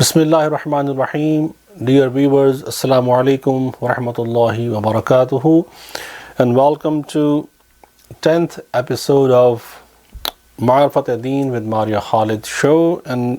Bismillahirrahmanirrahim. Dear viewers, Assalamu alaikum wa rahmatullahi wa barakatuhu, and welcome to 10th episode of Ma'rifatul-Deen with Maria Khalid show, and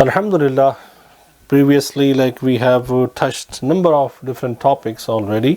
Alhamdulillah, previously like we have touched number of different topics already.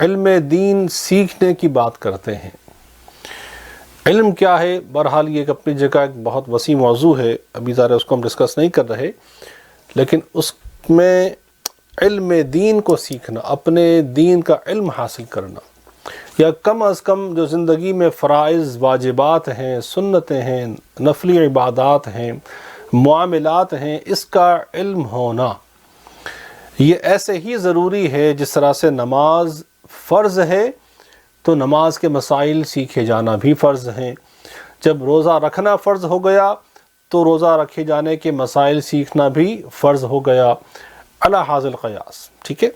علم دین سیکھنے کی بات کرتے ہیں۔ علم کیا ہے؟ بہرحال یہ ایک اپنی جگہ ایک بہت وسیع موضوع ہے، ابھی ذرا اس کو ہم ڈسکس نہیں کر رہے، لیکن اس میں علم دین کو سیکھنا، اپنے دین کا علم حاصل کرنا، یا کم از کم جو زندگی میں فرائض واجبات ہیں، سنتیں ہیں، نفلی عبادات ہیں، معاملات ہیں، اس کا علم ہونا یہ ایسے ہی ضروری ہے جس طرح سے نماز فرض ہے تو نماز کے مسائل سیکھے جانا بھی فرض ہیں۔ جب روزہ رکھنا فرض ہو گیا تو روزہ رکھے جانے کے مسائل سیکھنا بھی فرض ہو گیا، علی حاذ القیاس، ٹھیک ہے؟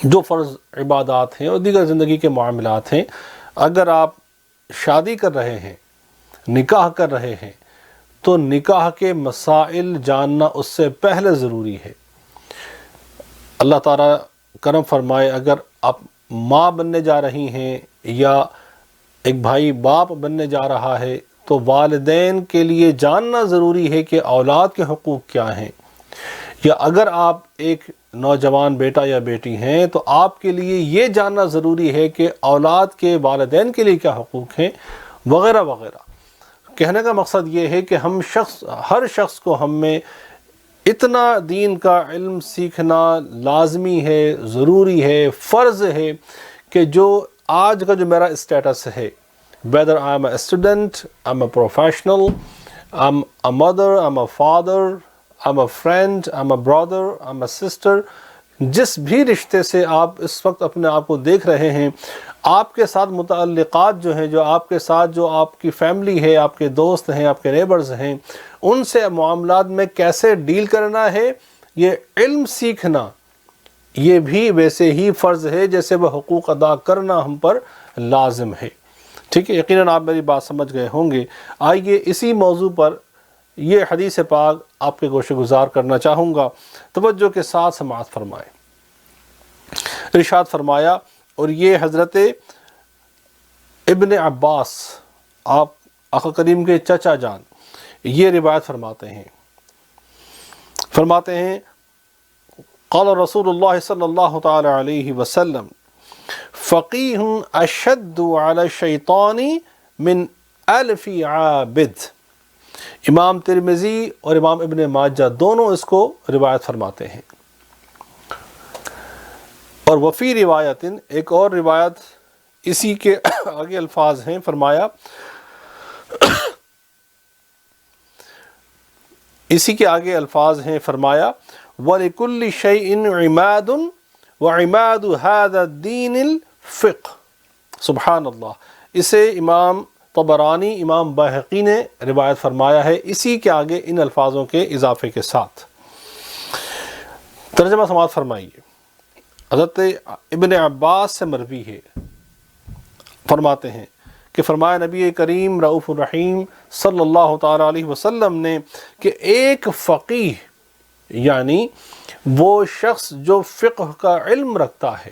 جو فرض عبادات ہیں اور دیگر زندگی کے معاملات ہیں، اگر آپ شادی کر رہے ہیں، نکاح کر رہے ہیں، تو نکاح کے مسائل جاننا اس سے پہلے ضروری ہے۔ اللہ تعالیٰ کرم فرمائے، اگر آپ ماں بننے جا رہی ہیں یا ایک بھائی باپ بننے جا رہا ہے تو والدین کے لیے جاننا ضروری ہے کہ اولاد کے حقوق کیا ہیں، یا اگر آپ ایک نوجوان بیٹا یا بیٹی ہیں تو آپ کے لیے یہ جاننا ضروری ہے کہ اولاد کے والدین کے لیے کیا حقوق ہیں، وغیرہ وغیرہ۔ کہنے کا مقصد یہ ہے کہ ہر شخص کو ہم میں اتنا دین کا علم سیکھنا لازمی ہے، ضروری ہے، فرض ہے کہ جو آج کا جو میرا اسٹیٹس ہے، whether I'm a student, I'm a professional, I'm a mother, I'm a father, I'm a friend, I'm a brother, I'm a sister، جس بھی رشتے سے آپ اس وقت اپنے آپ کو دیکھ رہے ہیں، آپ کے ساتھ متعلقات جو ہیں، جو آپ کے ساتھ جو آپ کی فیملی ہے، آپ کے دوست ہیں، آپ کے نیبرز ہیں، ان سے معاملات میں کیسے ڈیل کرنا ہے، یہ علم سیکھنا یہ بھی ویسے ہی فرض ہے جیسے وہ حقوق ادا کرنا ہم پر لازم ہے، ٹھیک ہے؟ یقیناً آپ میری بات سمجھ گئے ہوں گے۔ آئیے اسی موضوع پر یہ حدیث پاک آپ کے گوشے گزار کرنا چاہوں گا، توجہ کے ساتھ سماعت فرمائیں۔ ارشاد فرمایا، اور یہ حضرت ابن عباس، آپ آقا کریم کے چچا جان، یہ روایت فرماتے ہیں قال رسول اللہ صلی اللہ تعالی علیہ وسلم فقیہ اشد علی الشیطان من الف عابد۔ امام ترمذی اور امام ابن ماجہ دونوں اس کو روایت فرماتے ہیں۔ اور وفی روایت، ایک اور روایت اسی کے آگے الفاظ ہیں، فرمایا اسی کے آگے الفاظ ہیں، فرمایا وَلِكُلِّ شَيْءٍ عِمَادٌ وَعِمَادُ هَذَا الدِّينِ الْفِقْهُ۔ سبحان اللہ۔ اسے امام طبرانی، امام بہقی نے روایت فرمایا ہے اسی کے آگے ان الفاظوں کے اضافے کے ساتھ۔ ترجمہ سماعت فرمائیے۔ حضرت ابن عباس سے مروی ہے، فرماتے ہیں کہ فرمایا نبی کریم رؤوف الرحیم صلی اللہ تعالی علیہ وسلم نے کہ ایک فقیہ، یعنی وہ شخص جو فقہ کا علم رکھتا ہے،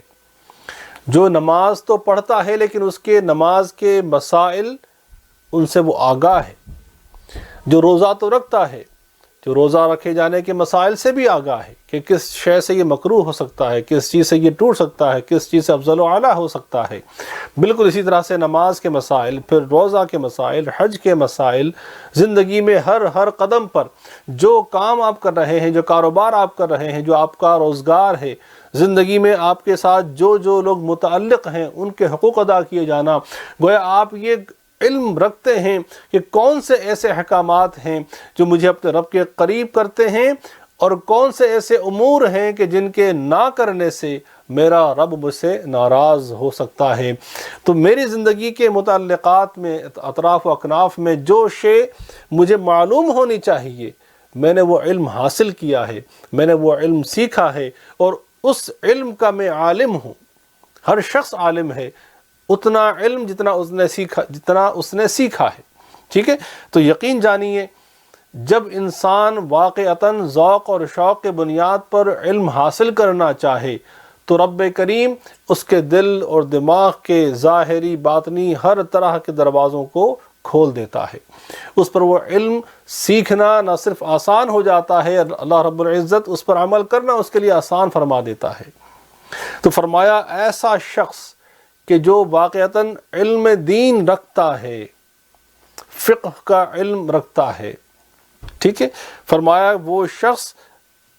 جو نماز تو پڑھتا ہے لیکن اس کے نماز کے مسائل ان سے وہ آگاہ ہے، جو روزہ تو رکھتا ہے، جو روزہ رکھے جانے کے مسائل سے بھی آگاہ ہے کہ کس شے سے یہ مکروہ ہو سکتا ہے، کس چیز سے یہ ٹوٹ سکتا ہے، کس چیز سے افضل و اعلیٰ ہو سکتا ہے۔ بالکل اسی طرح سے نماز کے مسائل، پھر روزہ کے مسائل، حج کے مسائل، زندگی میں ہر قدم پر جو کام آپ کر رہے ہیں، جو کاروبار آپ کر رہے ہیں، جو آپ کا روزگار ہے، زندگی میں آپ کے ساتھ جو لوگ متعلق ہیں ان کے حقوق ادا کیے جانا، گویا آپ یہ علم رکھتے ہیں کہ کون سے ایسے احکامات ہیں جو مجھے اپنے رب کے قریب کرتے ہیں، اور کون سے ایسے امور ہیں کہ جن کے نہ کرنے سے میرا رب مجھ سے ناراض ہو سکتا ہے۔ تو میری زندگی کے متعلقات میں، اطراف و اکناف میں جو شے مجھے معلوم ہونی چاہیے، میں نے وہ علم حاصل کیا ہے، میں نے وہ علم سیکھا ہے، اور اس علم کا میں عالم ہوں۔ ہر شخص عالم ہے، اتنا علم جتنا اس نے سیکھا ہے، ٹھیک ہے؟ تو یقین جانیے جب انسان واقعتاً ذوق اور شوق کے بنیاد پر علم حاصل کرنا چاہے تو رب کریم اس کے دل اور دماغ کے ظاہری باطنی ہر طرح کے دروازوں کو کھول دیتا ہے۔ اس پر وہ علم سیکھنا نہ صرف آسان ہو جاتا ہے، اللہ رب العزت اس پر عمل کرنا اس کے لیے آسان فرما دیتا ہے۔ تو فرمایا ایسا شخص کہ جو واقعتاً علم دین رکھتا ہے، فقہ کا علم رکھتا ہے، ٹھیک ہے، فرمایا وہ شخص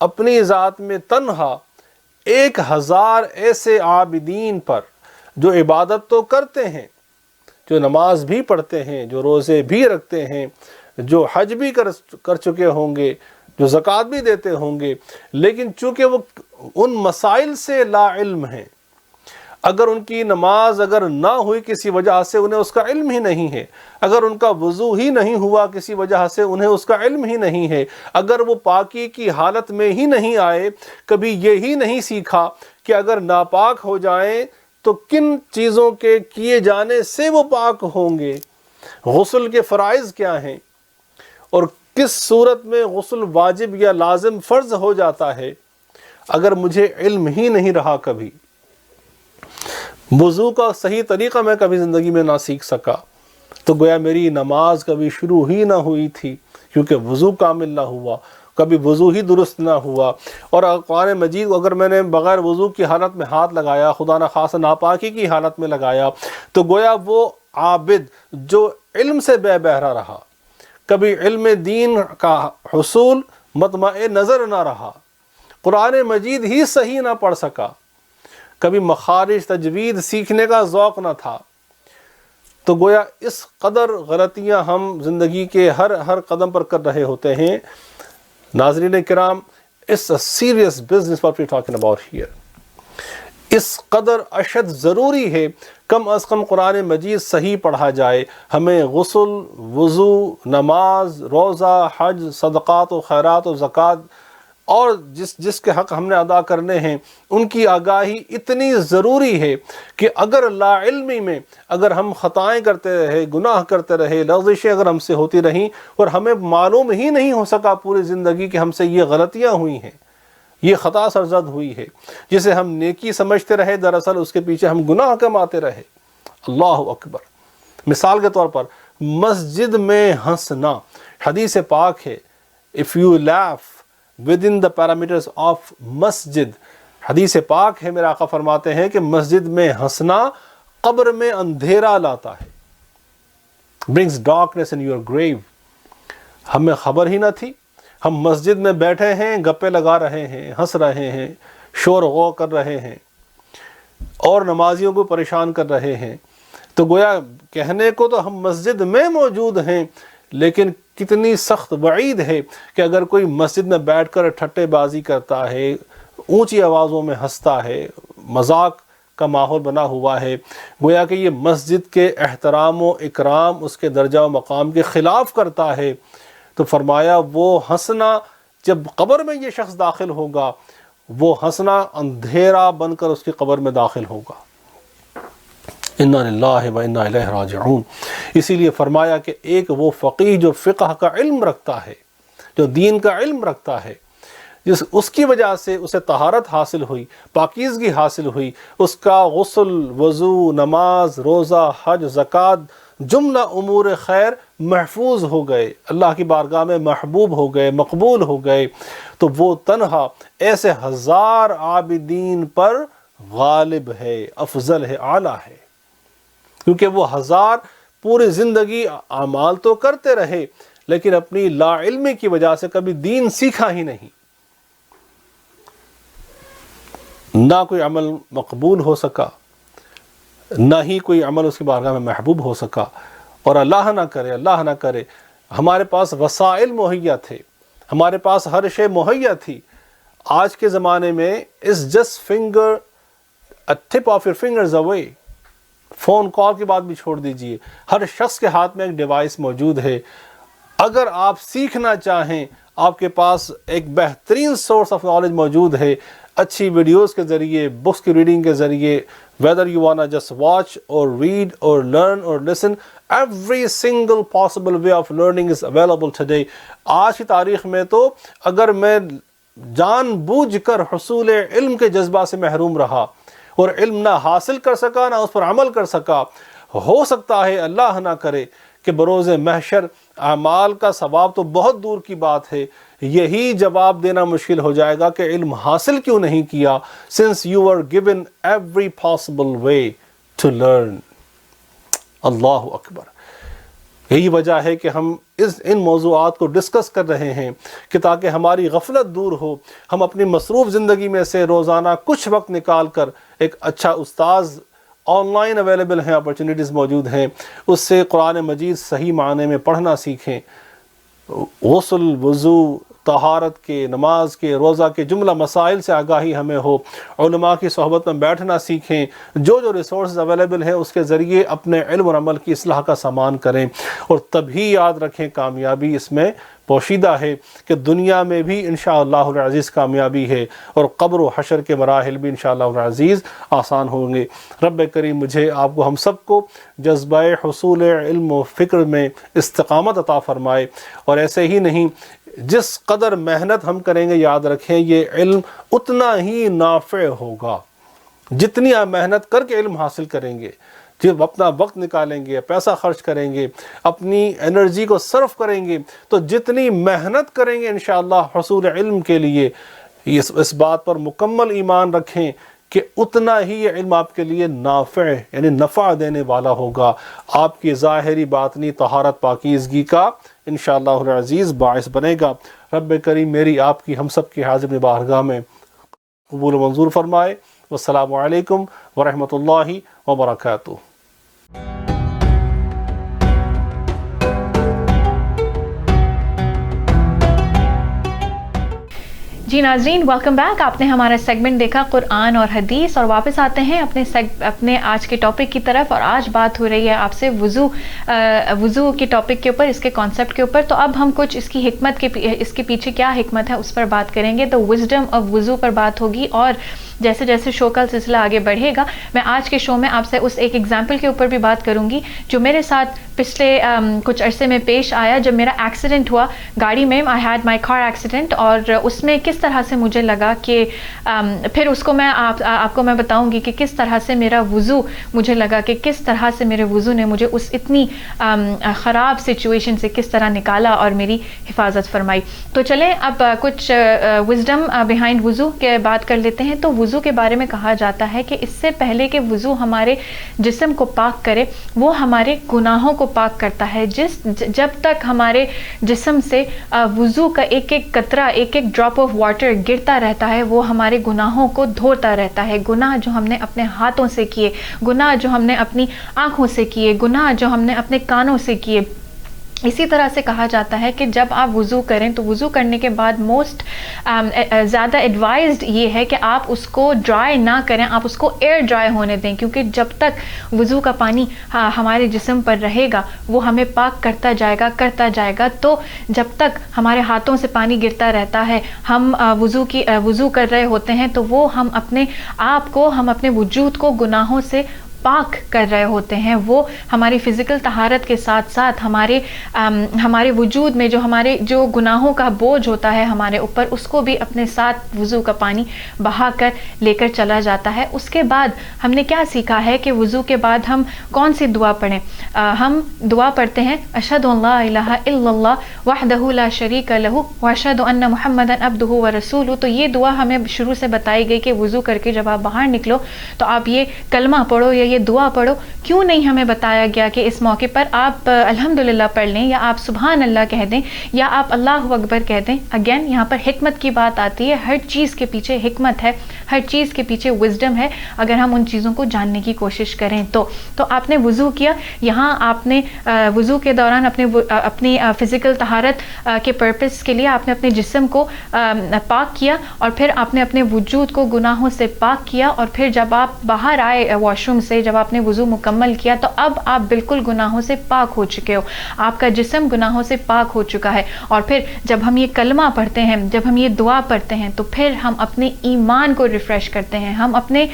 اپنی ذات میں تنہا 1000 ایسے عابدین پر جو عبادت تو کرتے ہیں، جو نماز بھی پڑھتے ہیں، جو روزے بھی رکھتے ہیں، جو حج بھی کر چکے ہوں گے، جو زکوٰۃ بھی دیتے ہوں گے، لیکن چونکہ وہ ان مسائل سے لا علم ہیں، اگر ان کی نماز اگر نہ ہوئی کسی وجہ سے انہیں اس کا علم ہی نہیں ہے، اگر ان کا وضو ہی نہیں ہوا کسی وجہ سے انہیں اس کا علم ہی نہیں ہے، اگر وہ پاکی کی حالت میں ہی نہیں آئے، کبھی یہی نہیں سیکھا کہ اگر ناپاک ہو جائیں تو کن چیزوں کے کیے جانے سے وہ پاک ہوں گے، غسل کے فرائض کیا ہیں، اور کس صورت میں غسل واجب یا لازم فرض ہو جاتا ہے، اگر مجھے علم ہی نہیں رہا، کبھی وضو کا صحیح طریقہ میں کبھی زندگی میں نہ سیکھ سکا، تو گویا میری نماز کبھی شروع ہی نہ ہوئی تھی، کیونکہ وضو کامل نہ ہوا، کبھی وضو ہی درست نہ ہوا۔ اور قرآن مجید کو اگر میں نے بغیر وضو کی حالت میں ہاتھ لگایا، خدا نخواستہ ناپاکی کی حالت میں لگایا، تو گویا وہ عابد جو علم سے بے بہرا رہا، کبھی علم دین کا حصول مطمع نظر نہ رہا، قرآن مجید ہی صحیح نہ پڑھ سکا، کبھی مخارج تجوید سیکھنے کا ذوق نہ تھا، تو گویا اس قدر غلطیاں ہم زندگی کے ہر قدم پر کر رہے ہوتے ہیں۔ ناظرین کرام، it's a serious business what we're talking about here۔ اس قدر اشد ضروری ہے کم از کم قرآن مجید صحیح پڑھا جائے، ہمیں غسل، وضو، نماز، روزہ، حج، صدقات و خیرات و زکوٰۃ اور جس کے حق ہم نے ادا کرنے ہیں ان کی آگاہی اتنی ضروری ہے کہ اگر لا علمی میں اگر ہم خطائیں کرتے رہے، گناہ کرتے رہے، لغزشیں اگر ہم سے ہوتی رہیں اور ہمیں معلوم ہی نہیں ہو سکا پوری زندگی کہ ہم سے یہ غلطیاں ہوئی ہیں، یہ خطا سرزد ہوئی ہے، جسے ہم نیکی سمجھتے رہے دراصل اس کے پیچھے ہم گناہ کماتے رہے۔ اللہ اکبر۔ مثال کے طور پر مسجد میں ہنسنا، حدیث پاک ہے if you laugh within the parameters of مسجد، حدیث پاک ہے، میرے آقا فرماتے ہیں کہ مسجد میں ہنسنا قبر میں اندھیرا لاتا ہے، brings darkness in your grave۔ ہمیں خبر ہی نہ تھی، ہم مسجد میں بیٹھے ہیں، گپے لگا رہے ہیں، ہنس رہے ہیں، شور غو کر رہے ہیں اور نمازیوں کو پریشان کر رہے ہیں، تو گویا کہنے کو تو ہم مسجد میں موجود ہیں، لیکن کتنی سخت وعید ہے کہ اگر کوئی مسجد میں بیٹھ کر ٹھٹے بازی کرتا ہے، اونچی آوازوں میں ہنستا ہے، مذاق کا ماحول بنا ہوا ہے، گویا کہ یہ مسجد کے احترام و اکرام، اس کے درجہ و مقام کے خلاف کرتا ہے۔ تو فرمایا وہ ہنسنا جب قبر میں یہ شخص داخل ہوگا، وہ ہنسنا اندھیرا بن کر اس کی قبر میں داخل ہوگا۔ انا للہ و انا الیہ راجعون۔ اسی لیے فرمایا کہ ایک وہ فقیہ جو فقہ کا علم رکھتا ہے، جو دین کا علم رکھتا ہے، اس کی وجہ سے اسے طہارت حاصل ہوئی، پاکیزگی حاصل ہوئی، اس کا غسل، وضو، نماز، روزہ، حج، زکوٰۃ، جملہ امور خیر محفوظ ہو گئے، اللہ کی بارگاہ میں محبوب ہو گئے، مقبول ہو گئے، تو وہ تنہا ایسے 1000 عابدین پر غالب ہے، افضل ہے، اعلیٰ ہے، کیونکہ وہ 1000 پوری زندگی اعمال تو کرتے رہے لیکن اپنی لا علمی کی وجہ سے کبھی دین سیکھا ہی نہیں، نہ کوئی عمل مقبول ہو سکا، نہ ہی کوئی عمل اس کی بارگاہ میں محبوب ہو سکا۔ اور اللہ نہ کرے ہمارے پاس وسائل مہیا تھے، ہمارے پاس ہر شے مہیا تھی۔ آج کے زمانے میں is just finger a tip of your fingers away۔ Phone call کی بات بھی چھوڑ دیجئے، ہر شخص کے ہاتھ میں ایک ڈیوائس موجود ہے۔ اگر آپ سیکھنا چاہیں، آپ کے پاس ایک بہترین سورس آف نالج موجود ہے، اچھی ویڈیوز کے ذریعے، بکس کی ریڈنگ کے ذریعے، whether you wanna just watch or read or learn or listen, every single possible way of learning is available today۔ آج کی تاریخ میں تو اگر میں جان بوجھ کر حصول علم کے جذبہ سے محروم رہا اور علم نہ حاصل کر سکا، نہ اس پر عمل کر سکا، ہو سکتا ہے اللہ نہ کرے کہ بروز محشر اعمال کا ثواب تو بہت دور کی بات ہے، یہی جواب دینا مشکل ہو جائے گا کہ علم حاصل کیوں نہیں کیا، since you were given every possible way to learn۔ اللہ اکبر۔ یہی وجہ ہے کہ ہم ان موضوعات کو ڈسکس کر رہے ہیں کہ تاکہ ہماری غفلت دور ہو، ہم اپنی مصروف زندگی میں سے روزانہ کچھ وقت نکال کر ایک اچھا استاذ آن لائن اویلیبل ہیں، اپرچونیٹیز موجود ہیں، اس سے قرآن مجید صحیح معنی میں پڑھنا سیکھیں، غسل، وضو، طہارت کے، نماز کے، روزہ کے جملہ مسائل سے آگاہی ہمیں ہو، علماء کی صحبت میں بیٹھنا سیکھیں، جو ریسورسز اویلیبل ہیں اس کے ذریعے اپنے علم اور عمل کی اصلاح کا سامان کریں، اور تبھی یاد رکھیں کامیابی اس میں پوشیدہ ہے کہ دنیا میں بھی انشاءاللہ العزیز کامیابی ہے، اور قبر و حشر کے مراحل بھی انشاءاللہ العزیز آسان ہوں گے۔ رب کریم مجھے، آپ کو، ہم سب کو جذبہ حصول علم و فکر میں استقامت عطا فرمائے، اور ایسے ہی نہیں، جس قدر محنت ہم کریں گے یاد رکھیں یہ علم اتنا ہی نافع ہوگا، جتنی آپ محنت کر کے علم حاصل کریں گے، جب اپنا وقت نکالیں گے، پیسہ خرچ کریں گے، اپنی انرجی کو صرف کریں گے، تو جتنی محنت کریں گے انشاءاللہ حصول علم کے لیے، اس بات پر مکمل ایمان رکھیں کہ اتنا ہی یہ علم آپ کے لیے نافع یعنی نفع دینے والا ہوگا، آپ کی ظاہری باطنی طہارت پاکیزگی کا انشاءاللہ العزیز باعث بنے گا۔ رب کریم میری، آپ کی، ہم سب کی حاضر بارگاہ میں قبول و منظور فرمائے۔ والسلام علیکم ورحمۃ اللہ وبرکاتہ۔ جی ناظرین، ویلکم بیک۔ آپ نے ہمارا سیگمنٹ دیکھا قرآن اور حدیث، اور واپس آتے ہیں اپنے آج کے ٹاپک کی طرف، اور آج بات ہو رہی ہے آپ سے وضو کے ٹاپک کے اوپر، اس کے کانسیپٹ کے اوپر۔ تو اب ہم کچھ اس کی حکمت اس کے پیچھے کیا حکمت ہے اس پر بات کریں گے، تو وزڈم آف وضو پر بات ہوگی، اور جیسے جیسے شو کا سلسلہ آگے بڑھے گا میں آج کے شو میں آپ سے اس ایک ایگزامپل کے اوپر بھی بات کروں گی جو میرے ساتھ پچھلے کچھ عرصے میں پیش آیا، جب میرا ایکسیڈنٹ ہوا گاڑی میں۔ I had my car accident, اور اس میں کس طرح سے مجھے لگا کہ پھر اس کو میں آپ کو میں بتاؤں گی کہ کس طرح سے میرا وضو، مجھے لگا کہ کس طرح سے میرے وضو نے مجھے اس اتنی خراب سچویشن سے کس طرح نکالا اور میری حفاظت فرمائی۔ تو چلیں اب کچھ وزڈم بیہائنڈ وضو کے بات کر لیتے ہیں۔ تو وضو کے بارے میں کہا جاتا ہے کہ اس سے پہلے کہ وضو ہمارے جسم کو پاک کرے، وہ ہمارے گناہوں کو پاک کرتا ہے۔ جب تک ہمارے جسم سے وضو کا ایک ایک قطرہ، ایک ایک ڈراپ آف واٹر گرتا رہتا ہے، وہ ہمارے گناہوں کو دھوتا رہتا ہے۔ گناہ جو ہم نے اپنے ہاتھوں سے کیے، گناہ جو ہم نے اپنی آنکھوں سے کیے، گناہ جو ہم نے اپنے کانوں سے کیے۔ اسی طرح سے کہا جاتا ہے کہ جب آپ وضو کریں تو وضو کرنے کے بعد زیادہ ایڈوائزڈ یہ ہے کہ آپ اس کو ڈرائی نہ کریں، آپ اس کو ایئر ڈرائی ہونے دیں، کیونکہ جب تک وضو کا پانی ہمارے جسم پر رہے گا وہ ہمیں پاک کرتا جائے گا۔ تو جب تک ہمارے ہاتھوں سے پانی گرتا رہتا ہے، ہم وضو کر رہے ہوتے ہیں، تو وہ ہم اپنے آپ کو، ہم اپنے وجود کو گناہوں سے پاک کر رہے ہوتے ہیں۔ وہ ہماری فزیکل طہارت کے ساتھ ساتھ ہمارے وجود میں جو گناہوں کا بوجھ ہوتا ہے ہمارے اوپر، اس کو بھی اپنے ساتھ وضو کا پانی بہا کر لے کر چلا جاتا ہے۔ اس کے بعد ہم نے کیا سیکھا ہے کہ وضو کے بعد ہم کون سی دعا پڑھیں؟ ہم دعا پڑھتے ہیں اشہد ان لا الہ الا اللہ وحدہ لا شریک لہ واشہد ان محمدا عبدہ ورسولہ۔ تو یہ دعا ہمیں شروع سے بتائی گئی کہ وضو کر کے جب آپ باہر نکلو تو آپ یہ کلمہ پڑھو یا یہ دعا پڑھو۔ کیوں نہیں ہمیں بتایا گیا کہ اس موقع پر آپ الحمدللہ پڑھ لیں، یا آپ سبحان اللہ کہہ دیں، یا آپ اللہ اکبر کہہ دیں؟ اگین یہاں پر حکمت کی بات آتی ہے، ہر چیز کے پیچھے حکمت ہے، ہر چیز کے پیچھے وزڈم ہے، اگر ہم ان چیزوں کو جاننے کی کوشش کریں تو آپ نے وضو کیا، یہاں آپ نے وضو کے دوران اپنی فزیکل طہارت کے پرپس کے لیے آپ نے اپنے جسم کو پاک کیا، اور پھر آپ نے اپنے وجود کو گناہوں سے پاک کیا، اور پھر جب آپ باہر آئے واش روم سے، جب آپ نے وضو مکمل کیا تو اب آپ بالکل گناہوں سے پاک ہو چکے ہو، آپ کا جسم گناہوں سے پاک ہو چکا ہے۔ اور پھر جب ہم یہ کلمہ پڑھتے ہیں، جب ہم یہ دعا پڑھتے ہیں، تو پھر ہم اپنے ایمان کو ریفریش کرتے ہیں، ہم اپنے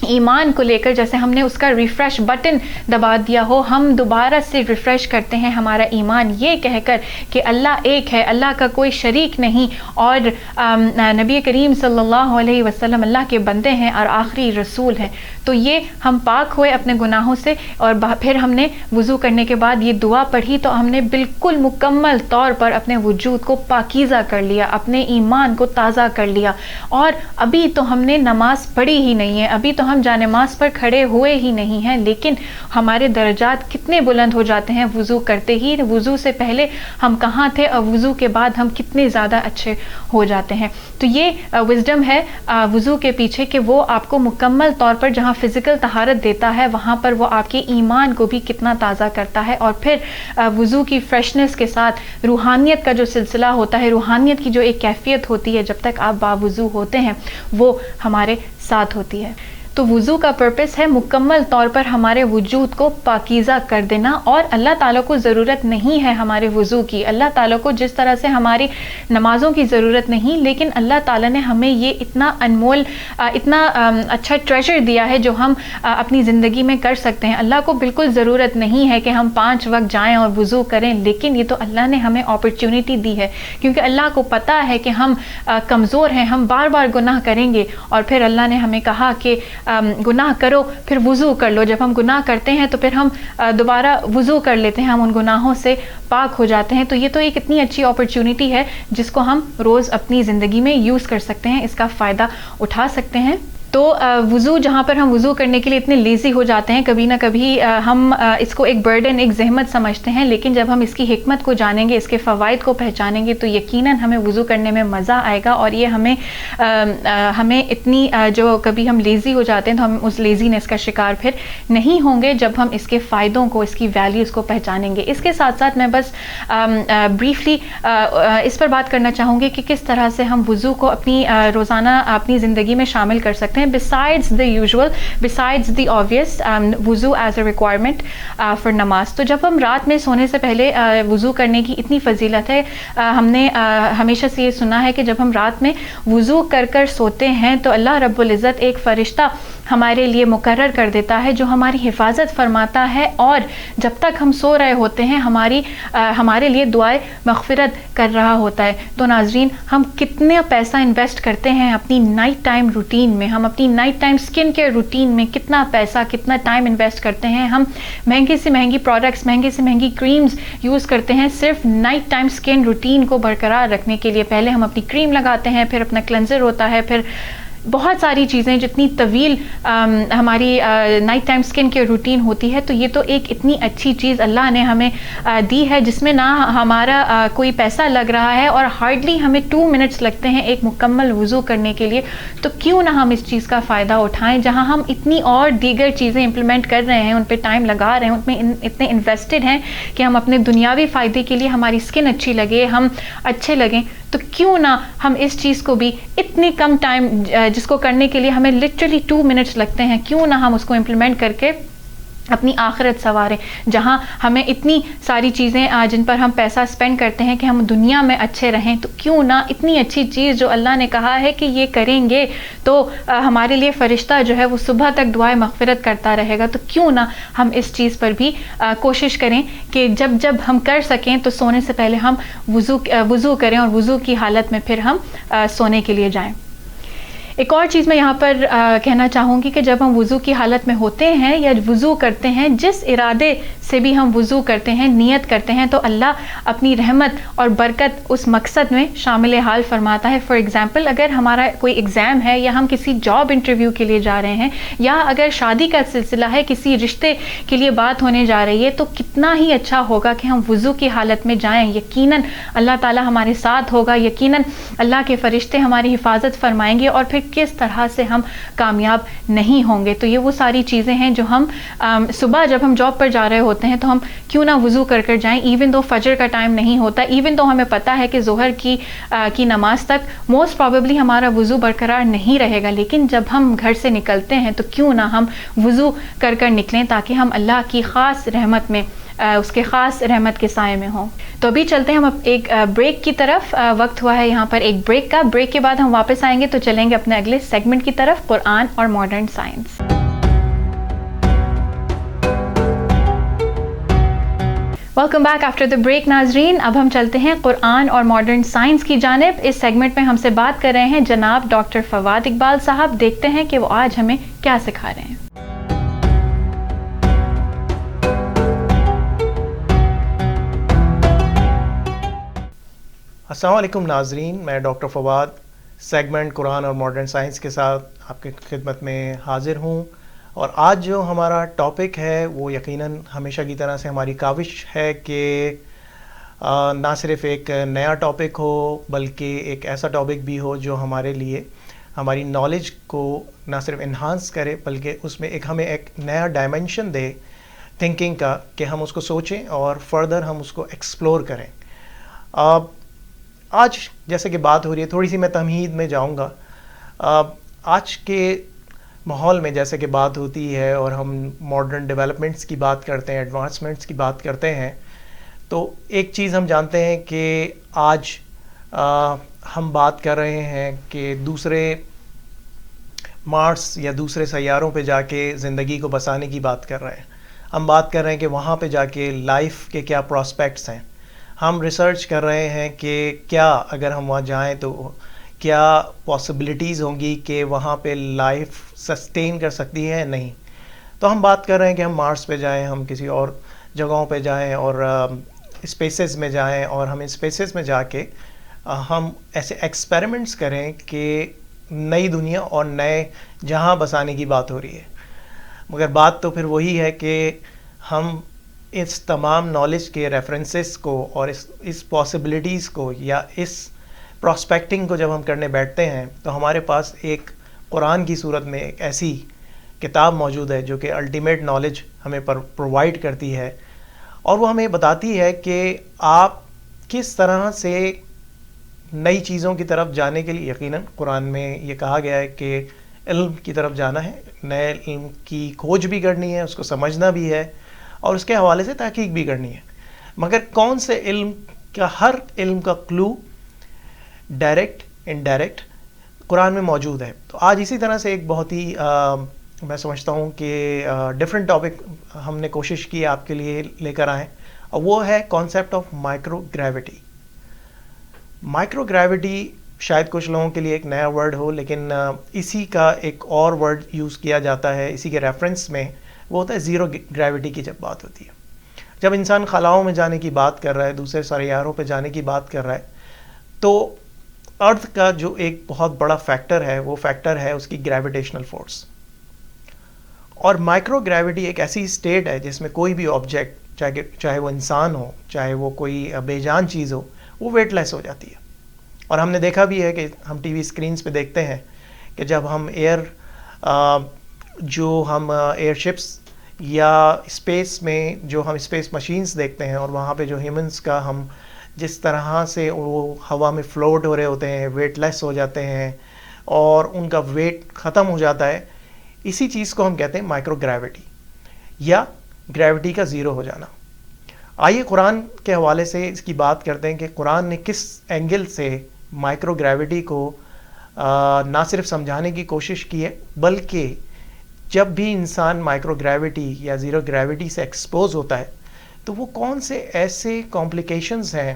ایمان کو لے کر جیسے ہم نے اس کا ریفریش بٹن دبا دیا ہو، ہم دوبارہ سے ریفریش کرتے ہیں ہمارا ایمان یہ کہہ کر کہ اللہ ایک ہے، اللہ کا کوئی شریک نہیں، اور نبی کریم صلی اللہ علیہ وسلم اللہ کے بندے ہیں اور آخری رسول ہیں. تو یہ ہم پاک ہوئے اپنے گناہوں سے، اور پھر ہم نے وضو کرنے کے بعد یہ دعا پڑھی تو ہم نے بالکل مکمل طور پر اپنے وجود کو پاکیزہ کر لیا، اپنے ایمان کو تازہ کر لیا. اور ابھی تو ہم نے نماز پڑھی ہی نہیں ہے، ابھی تو ہم جانماز پر کھڑے ہوئے ہی نہیں ہیں، لیکن ہمارے درجات کتنے بلند ہو جاتے ہیں وضو کرتے ہی. وضو سے پہلے ہم کہاں تھے اور وضو کے بعد ہم کتنے زیادہ اچھے ہو جاتے ہیں. تو یہ وزڈم ہے وضو کے پیچھے کہ وہ آپ کو مکمل طور پر جہاں فزیکل طہارت دیتا ہے وہاں پر وہ آپ کے ایمان کو بھی کتنا تازہ کرتا ہے. اور پھر وضو کی فریشنس کے ساتھ روحانیت کا جو سلسلہ ہوتا ہے، روحانیت کی جو ایک کیفیت ہوتی ہے جب تک آپ باوضو ہوتے ہیں وہ ہمارے ساتھ ہوتی ہے. تو وضو کا پرپس ہے مکمل طور پر ہمارے وجود کو پاکیزہ کر دینا، اور اللہ تعالیٰ کو ضرورت نہیں ہے ہمارے وضو کی. اللہ تعالیٰ کو جس طرح سے ہماری نمازوں کی ضرورت نہیں، لیکن اللہ تعالیٰ نے ہمیں یہ اتنا انمول اتنا اچھا ٹریجر دیا ہے جو ہم اپنی زندگی میں کر سکتے ہیں. اللہ کو بالکل ضرورت نہیں ہے کہ ہم 5 وقت جائیں اور وضو کریں، لیکن یہ تو اللہ نے ہمیں اپرچونٹی دی ہے، کیونکہ اللہ کو پتہ ہے کہ ہم کمزور ہیں، ہم بار بار گناہ کریں گے. اور پھر اللہ نے ہمیں کہا کہ گناہ کرو پھر وضو کر لو. جب ہم گناہ کرتے ہیں تو پھر ہم دوبارہ وضو کر لیتے ہیں، ہم ان گناہوں سے پاک ہو جاتے ہیں. تو یہ تو ایک اتنی اچھی اپرچونٹی ہے جس کو ہم روز اپنی زندگی میں یوز کر سکتے ہیں، اس کا فائدہ اٹھا سکتے ہیں. تو وضو جہاں پر ہم وضو کرنے کے لیے اتنے لیزی ہو جاتے ہیں، کبھی نہ کبھی ہم اس کو ایک برڈن، ایک زحمت سمجھتے ہیں، لیکن جب ہم اس کی حکمت کو جانیں گے، اس کے فوائد کو پہچانیں گے تو یقیناً ہمیں وضو کرنے میں مزہ آئے گا. اور یہ ہمیں اتنی جو کبھی ہم لیزی ہو جاتے ہیں تو ہم اس لیزینس کا شکار پھر نہیں ہوں گے جب ہم اس کے فائدوں کو، اس کی ویلیوز کو پہچانیں گے. اس کے ساتھ ساتھ میں بس بریفلی اس پر بات کرنا چاہوں گی کہ کس طرح سے ہم وضو کو اپنی روزانہ اپنی زندگی میں شامل کر سکتے ہیں. besides the usual, besides the obvious, وضو as a requirement for نماز. تو جب ہم رات میں سونے سے پہلے وضو کرنے کی اتنی فضیلت ہے، ہم نے ہمیشہ سے یہ سنا ہے کہ جب ہم رات میں وضو کر سوتے ہیں تو اللہ رب العزت ایک فرشتہ ہمارے لیے مقرر کر دیتا ہے جو ہماری حفاظت فرماتا ہے، اور جب تک ہم سو رہے ہوتے ہیں ہمارے لیے دعائے مغفرت کر رہا ہوتا ہے. تو ناظرین، ہم کتنا پیسہ انویسٹ کرتے ہیں اپنی نائٹ ٹائم روٹین میں، ہم اپنی نائٹ ٹائم سکن کیئر روٹین میں کتنا پیسہ، کتنا ٹائم انویسٹ کرتے ہیں. ہم مہنگی سے مہنگی پروڈکٹس، مہنگی سے مہنگی کریمز یوز کرتے ہیں صرف نائٹ ٹائم سکن روٹین کو برقرار رکھنے کے لیے. پہلے ہم اپنی کریم لگاتے ہیں، پھر اپنا کلینزر ہوتا ہے، پھر بہت ساری چیزیں جتنی طویل ہماری نائٹ ٹائم سکن کی روٹین ہوتی ہے. تو یہ تو ایک اتنی اچھی چیز اللہ نے ہمیں دی ہے جس میں نہ ہمارا کوئی پیسہ لگ رہا ہے اور ہارڈلی ہمیں 2 منٹس لگتے ہیں ایک مکمل وضو کرنے کے لیے. تو کیوں نہ ہم اس چیز کا فائدہ اٹھائیں جہاں ہم اتنی اور دیگر چیزیں امپلیمنٹ کر رہے ہیں، ان پہ ٹائم لگا رہے ہیں، ان میں اتنے انویسٹڈ ہیں کہ ہم اپنے دنیاوی فائدے کے لیے ہماری سکن اچھی لگے، ہم اچھے لگیں. تو کیوں نہ ہم اس چیز کو بھی اتنی کم ٹائم جس کو کرنے کے لیے ہمیں لٹرلی 2 منٹس لگتے ہیں، کیوں نہ ہم اس کو امپلیمنٹ کر کے اپنی آخرت سنواریں. جہاں ہمیں اتنی ساری چیزیں جن پر ہم پیسہ سپینڈ کرتے ہیں کہ ہم دنیا میں اچھے رہیں، تو کیوں نہ اتنی اچھی چیز جو اللہ نے کہا ہے کہ یہ کریں گے تو ہمارے لیے فرشتہ جو ہے وہ صبح تک دعائے مغفرت کرتا رہے گا. تو کیوں نہ ہم اس چیز پر بھی کوشش کریں کہ جب ہم کر سکیں تو سونے سے پہلے ہم وضو کریں اور وضو کی حالت میں پھر ہم سونے کے لیے جائیں. ایک اور چیز میں یہاں پر کہنا چاہوں گی کہ جب ہم وضو کی حالت میں ہوتے ہیں یا وضو کرتے ہیں، جس ارادے سے بھی ہم وضو کرتے ہیں، نیت کرتے ہیں، تو اللہ اپنی رحمت اور برکت اس مقصد میں شامل حال فرماتا ہے. فار ایگزامپل، اگر ہمارا کوئی ایگزام ہے یا ہم کسی جاب انٹرویو کے لیے جا رہے ہیں، یا اگر شادی کا سلسلہ ہے، کسی رشتے کے لیے بات ہونے جا رہی ہے، تو کتنا ہی اچھا ہوگا کہ ہم وضو کی حالت میں جائیں. یقیناً اللہ تعالیٰ ہمارے ساتھ ہوگا، یقیناً اللہ کے فرشتے ہماری حفاظت فرمائیں گے، اور پھر کس طرح سے ہم کامیاب نہیں ہوں گے. تو یہ وہ ساری چیزیں ہیں جو ہم صبح جب ہم جاب پر جا رہے ہوتے ہیں تو ہم کیوں نہ وضو کر جائیں، ایون دو فجر کا ٹائم نہیں ہوتا، ایون دو ہمیں پتہ ہے کہ ظہر کی نماز تک موسٹ پروبیبلی ہمارا وضو برقرار نہیں رہے گا، لیکن جب ہم گھر سے نکلتے ہیں تو کیوں نہ ہم وضو کر نکلیں تاکہ ہم اللہ کی خاص رحمت میں، اس کے خاص رحمت کے سائے میں ہوں. تو ابھی چلتے ہیں ہم ایک بریک کی طرف. وقت ہوا ہے یہاں پر ایک بریک کا. بریک کے بعد ہم واپس آئیں گے تو چلیں گے اپنے اگلے سیگمنٹ کی طرف، قرآن اور modern science. Welcome back after the break ناظرین. اب ہم چلتے ہیں قرآن اور ماڈرن سائنس کی جانب. اس سیگمنٹ میں ہم سے بات کر رہے ہیں جناب ڈاکٹر فواد اقبال صاحب. دیکھتے ہیں کہ وہ آج ہمیں کیا سکھا رہے ہیں. السلام علیکم ناظرین, میں ڈاکٹر فواد سیگمنٹ قرآن اور ماڈرن سائنس کے ساتھ آپ کی خدمت میں حاضر ہوں. اور آج جو ہمارا ٹاپک ہے وہ یقیناً ہمیشہ کی طرح سے ہماری کاوش ہے کہ نہ صرف ایک نیا ٹاپک ہو بلکہ ایک ایسا ٹاپک بھی ہو جو ہمارے لیے ہماری نالج کو نہ صرف انہانس کرے بلکہ اس میں ہمیں ایک نیا ڈائمنشن دے تھنکنگ کا, کہ ہم اس کو سوچیں اور فردر ہم اس کو ایکسپلور کریں. آج جیسے کہ بات ہو رہی ہے, تھوڑی سی میں تمہید میں جاؤں گا. آج کے ماحول میں جیسے کہ بات ہوتی ہے اور ہم ماڈرن ڈیولپمنٹس کی بات کرتے ہیں, ایڈوانسمنٹس کی بات کرتے ہیں, تو ایک چیز ہم جانتے ہیں کہ آج ہم بات کر رہے ہیں کہ دوسرے مارس یا دوسرے سیاروں پہ جا کے زندگی کو بسانے کی بات کر رہے ہیں. ہم بات کر رہے ہیں کہ وہاں پہ جا کے لائف کے کیا پراسپیکٹس ہیں. ہم ریسرچ کر رہے ہیں کہ کیا اگر ہم وہاں جائیں تو کیا پاسبلٹیز ہوں گی کہ وہاں پہ لائف سسٹین کر سکتی ہے, نہیں. تو ہم بات کر رہے ہیں کہ ہم مارس پہ جائیں, ہم کسی اور جگہوں پہ جائیں اور اسپیسیز میں جائیں, اور ہم اسپیسیز میں جا کے ہم ایسے ایکسپیریمنٹس کریں کہ نئی دنیا اور نئے جہاں بسانے کی بات ہو رہی ہے. مگر بات تو پھر وہی ہے کہ ہم اس تمام نالج کے ریفرنسز کو اور اس پاسبلٹیز کو یا اس پراسپیکٹنگ کو جب ہم کرنے بیٹھتے ہیں تو ہمارے پاس ایک قرآن کی صورت میں ایک ایسی کتاب موجود ہے جو کہ الٹیمیٹ نالج ہمیں پرووائڈ کرتی ہے, اور وہ ہمیں بتاتی ہے کہ آپ کس طرح سے نئی چیزوں کی طرف جانے کے لیے, یقیناً قرآن میں یہ کہا گیا ہے کہ علم کی طرف جانا ہے, نئے علم کی کھوج بھی کرنی ہے, اس کو سمجھنا بھی ہے اور اس کے حوالے سے تحقیق بھی کرنی ہے. مگر کون سے علم کا, ہر علم کا کلو ڈائریکٹ انڈائریکٹ قرآن میں موجود ہے. تو آج اسی طرح سے ایک بہت ہی میں سمجھتا ہوں کہ ڈفرینٹ ٹاپک ہم نے کوشش کی آپ کے لیے لے کر آئیں, اور وہ ہے concept of micro gravity. Micro gravity شاید کچھ لوگوں کے لیے ایک نیا ورڈ ہو, لیکن اسی کا ایک اور ورڈ یوز کیا جاتا ہے اسی کے ریفرنس میں, وہ ہوتا ہے زیرو گریوٹی کی. جب بات ہوتی ہے, جب انسان خلاؤں میں جانے کی بات کر رہا ہے, دوسرے سیاروں پہ جانے کی بات کر رہا ہے, تو ارتھ کا جو ایک بہت بڑا فیکٹر ہے وہ فیکٹر ہے اس کی گریویٹیشنل فورس. اور مائکرو گریوٹی ایک ایسی اسٹیٹ ہے جس میں کوئی بھی آبجیکٹ, چاہے وہ انسان ہو, چاہے وہ کوئی بے جان چیز ہو, وہ ویٹ لیس ہو جاتی ہے. اور ہم نے دیکھا بھی ہے کہ ہم ٹی وی اسکرینس پہ دیکھتے ہیں کہ جب ہم ایئر شپس یا اسپیس میں جو ہم اسپیس مشینز دیکھتے ہیں, اور وہاں پہ جو ہیومنس کا ہم جس طرح سے وہ ہوا میں فلوٹ ہو رہے ہوتے ہیں, ویٹ لیس ہو جاتے ہیں اور ان کا ویٹ ختم ہو جاتا ہے, اسی چیز کو ہم کہتے ہیں مائکرو گریوٹی یا گریوٹی کا زیرو ہو جانا. آئیے قرآن کے حوالے سے اس کی بات کرتے ہیں کہ قرآن نے کس اینگل سے مائکرو گریوٹی کو نہ صرف سمجھانے کی کوشش کی ہے, بلکہ جب بھی انسان مائکرو گریوٹی یا زیرو گریوٹی سے ایکسپوز ہوتا ہے تو وہ کون سے ایسے کمپلیکیشنز ہیں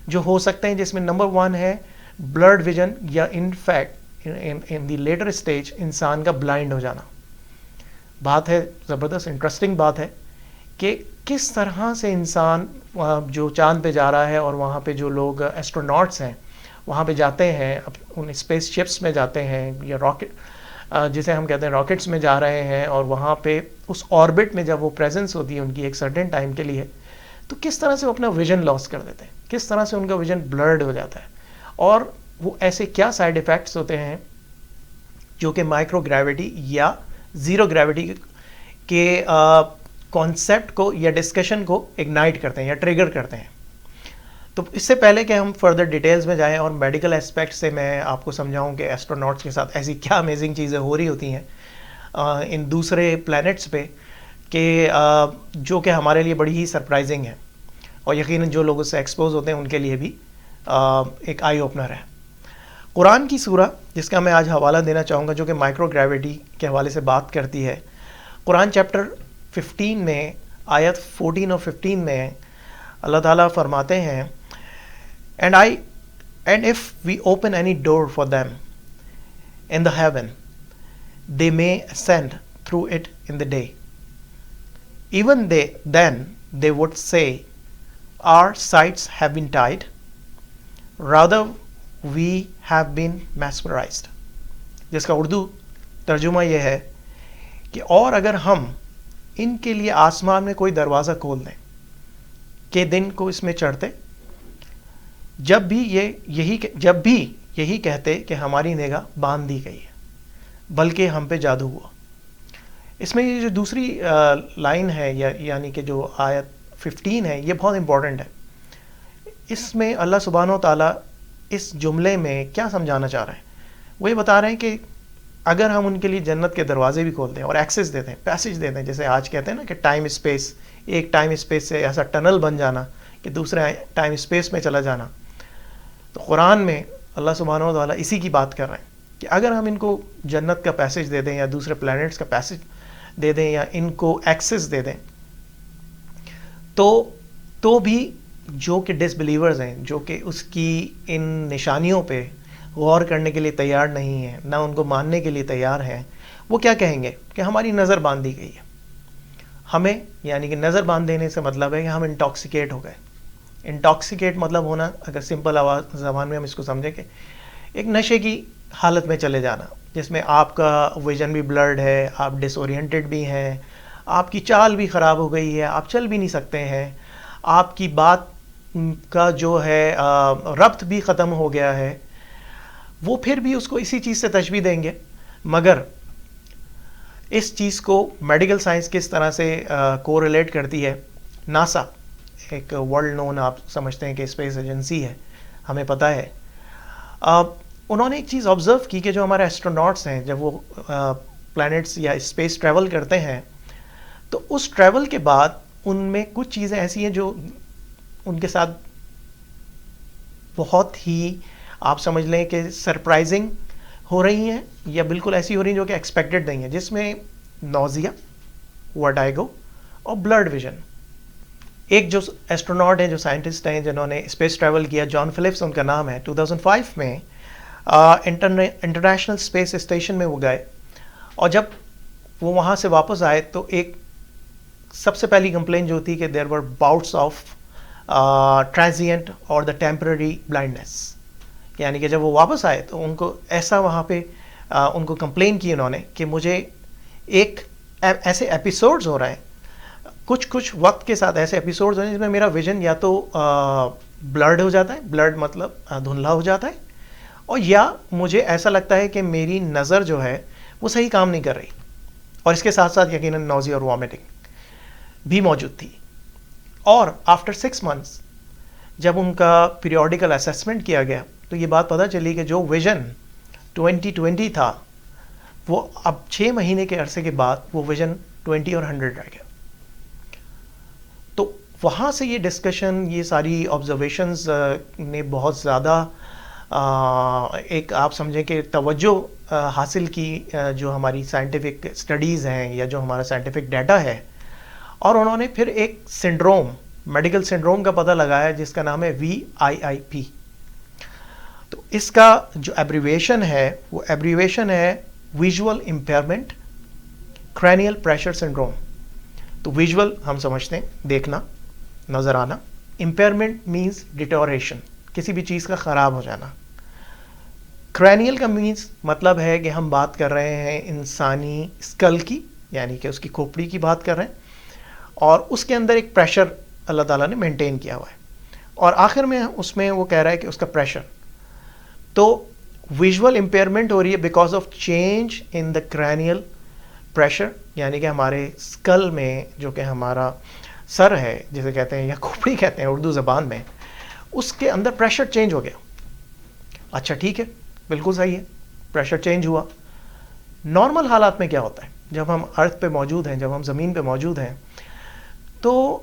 جو ہو سکتے ہیں, جس میں نمبر 1 ہے بلرڈ ویژن, یا in fact in the later stage انسان کا بلائنڈ ہو جانا. بات ہے زبردست, انٹرسٹنگ بات ہے کہ کس طرح سے انسان جو چاند پہ جا رہا ہے, اور وہاں پہ جو لوگ ایسٹروناٹس ہیں وہاں پہ جاتے ہیں, ان اسپیس شپس میں جاتے ہیں یا راکٹ جسے ہم کہتے ہیں راکٹس میں جا رہے ہیں, اور وہاں پہ اس آربٹ میں جب وہ پریزنس ہوتی ہے ان کی ایک سرٹن ٹائم کے لیے, تو کس طرح سے وہ اپنا ویژن لاس کر دیتے ہیں, کس طرح سے ان کا ویژن بلرڈ ہو جاتا ہے, اور وہ ایسے کیا سائیڈ ایفیکٹس ہوتے ہیں جو کہ مائکرو گریوٹی یا زیرو گریوٹی کے کانسیپٹ کو یا ڈسکشن کو اگنائٹ کرتے ہیں یا ٹریگر کرتے ہیں. تو اس سے پہلے کہ ہم فردر ڈیٹیلز میں جائیں اور میڈیکل اسپیکٹ سے میں آپ کو سمجھاؤں کہ ایسٹروناٹس کے ساتھ ایسی کیا امیزنگ چیزیں ہو رہی ہوتی ہیں ان دوسرے پلانٹس پہ, کہ جو کہ ہمارے لیے بڑی ہی سرپرائزنگ ہے, اور یقیناً جو لوگ اس سے ایکسپوز ہوتے ہیں ان کے لیے بھی ایک آئی اوپنر ہے. قرآن کی سورہ جس کا میں آج حوالہ دینا چاہوں گا, جو کہ مائکرو گریوٹی کے حوالے سے بات کرتی ہے, قرآن چیپٹر 15 میں آیت 14 اور 15 میں اللہ تعالیٰ فرماتے ہیں and if we open any door for them in the heaven, they may ascend through it in the day. Even then they would say, our sights have been tied, rather we have been mesmerized. جس کا اردو ترجمہ یہ ہے کہ اور اگر ہم ان کے لیے آسمان میں کوئی دروازہ کھول دیں کہ دن کو اس میں چڑھتے، جب بھی یہی کہتے کہ ہماری نگاہ باندھ دی گئی ہے، بلکہ ہم پہ جادو ہوا. اس میں یہ جو دوسری لائن ہے یعنی کہ جو آیت 15 ہے، یہ بہت امپورٹنٹ ہے. اس میں اللہ سبحانہ و تعالیٰ اس جملے میں کیا سمجھانا چاہ رہے ہیں؟ وہ یہ بتا رہے ہیں کہ اگر ہم ان کے لیے جنت کے دروازے بھی کھول دیں اور ایکسیس دے دیں، پیسیج دے دیں، جیسے آج کہتے ہیں نا کہ ٹائم اسپیس، ایک ٹائم اسپیس سے ایسا ٹنل بن جانا کہ دوسرے ٹائم اسپیس میں چلا جانا، تو قرآن میں اللہ سبحانہ و تعالیٰ اسی کی بات کر رہے ہیں کہ اگر ہم ان کو جنت کا پیسیج دے دیں یا دوسرے پلانٹس کا پیسیج دے دیں یا ان کو ایکسیس دے دیں، تو بھی جو کہ ڈس بلیورز ہیں، جو کہ اس کی ان نشانیوں پہ غور کرنے کے لیے تیار نہیں ہیں، نہ ان کو ماننے کے لیے تیار ہیں، وہ کیا کہیں گے کہ ہماری نظر باندھ دی گئی ہے. ہمیں یعنی کہ نظر باندھ دینے سے مطلب ہے کہ ہم انٹاکسیکیٹ ہو گئے. انٹاکسیکیٹ مطلب ہونا، اگر سمپل زبان میں ہم اس کو سمجھیں کہ ایک نشے کی حالت میں چلے جانا، جس میں آپ کا ویژن بھی بلرڈ ہے، آپ ڈس اورینٹڈ بھی ہیں، آپ کی چال بھی خراب ہو گئی ہے، آپ چل بھی نہیں سکتے ہیں، آپ کی بات کا جو ہے ربط بھی ختم ہو گیا ہے. وہ پھر بھی اس کو اسی چیز سے تشبیہ دیں گے، مگر اس چیز کو میڈیکل سائنس کس طرح سے کوریلیٹ کرتی ہے. ناسا ایک ورلڈ نون آپ سمجھتے ہیں کہ اسپیس ایجنسی ہے، ہمیں پتہ ہے. انہوں نے ایک چیز آبزرو کی کہ جو ہمارے ایسٹروناٹس ہیں جب وہ پلانٹس یا اسپیس ٹریول کرتے ہیں تو اس ٹریول کے بعد ان میں کچھ چیزیں ایسی ہیں جو ان کے ساتھ بہت ہی آپ سمجھ لیں کہ سرپرائزنگ ہو رہی ہیں یا بالکل ایسی ہو رہی ہیں جو کہ ایکسپیکٹڈ نہیں ہیں، جس میں نوزیا، ورٹائگو اور بلرڈ ویژن. ایک جو ایسٹروناٹ ہیں، جو سائنٹسٹ ہیں جنہوں نے اسپیس ٹریول کیا، جان فلپس ان کا نام ہے، 2005 میں انٹرنیشنل اسپیس اسٹیشن میں وہ گئے، اور جب وہ وہاں سے واپس آئے تو ایک سب سے پہلی کمپلین جو تھی کہ دیر ور باؤٹس آف ٹرانزینٹ اور دا ٹیمپرری بلائنڈنس. یعنی کہ جب وہ واپس آئے تو ان کو ایسا وہاں پہ ان کو کمپلین کی انہوں نے کہ مجھے ایک ایسے ایپیسوڈز ہو رہے ہیں، کچھ وقت کے ساتھ ایسے ایپیسوڈز ہیں جس میں میرا ویژن یا تو بلرڈ ہو جاتا ہے، بلرڈ مطلب دھندلا ہو جاتا ہے، اور یا مجھے ایسا لگتا ہے کہ میری نظر جو ہے وہ صحیح کام نہیں کر رہی. اور اس کے ساتھ ساتھ یقیناً نوزی اور وامٹنگ بھی موجود تھی. اور آفٹر 6 months جب ان کا پیریوڈیکل اسیسمنٹ کیا گیا تو یہ بات پتہ چلی کہ جو ویژن 2020 تھا وہ اب 6 مہینے کے عرصے کے بعد وہ ویژن 20 اور 100 رہ گیا. تو وہاں سے یہ ڈسکشن، یہ ساری آبزرویشنز نے بہت زیادہ ایک آپ سمجھیں کہ توجہ حاصل کی جو ہماری سائنٹیفک اسٹڈیز ہیں یا جو ہمارا سائنٹیفک ڈیٹا ہے. اور انہوں نے پھر ایک سنڈروم، میڈیکل سنڈروم کا پتہ لگایا جس کا نام ہے VIIP. تو اس کا جو ایبریویشن ہے وہ ایبریویشن ہے visual impairment cranial pressure syndrome. تو ویژول ہم سمجھتے ہیں دیکھنا، نظر آنا. امپیئرمنٹ مینس ڈیٹوریشن، کسی بھی چیز کا خراب ہو جانا. کرینیل کا مینس مطلب ہے کہ ہم بات کر رہے ہیں انسانی اسکل کی، یعنی کہ اس کی کھوپڑی کی بات کر رہے ہیں، اور اس کے اندر ایک پریشر اللہ تعالیٰ نے مینٹین کیا ہوا ہے، اور آخر میں اس میں وہ کہہ رہا ہے کہ اس کا پریشر. تو ویژول امپیئرمنٹ ہو رہی ہے because of change in the cranial pressure, یعنی کہ ہمارے اسکل میں جو کہ ہمارا سر ہے جسے کہتے ہیں یا کھوپڑی کہتے ہیں اردو زبان میں، اس کے اندر پریشر چینج ہو گیا. اچھا ٹھیک ہے، بالکل صحیح ہے، پریشر چینج ہوا. نارمل حالات میں کیا ہوتا ہے جب ہم ارتھ پہ موجود ہیں، جب ہم زمین پہ موجود ہیں، تو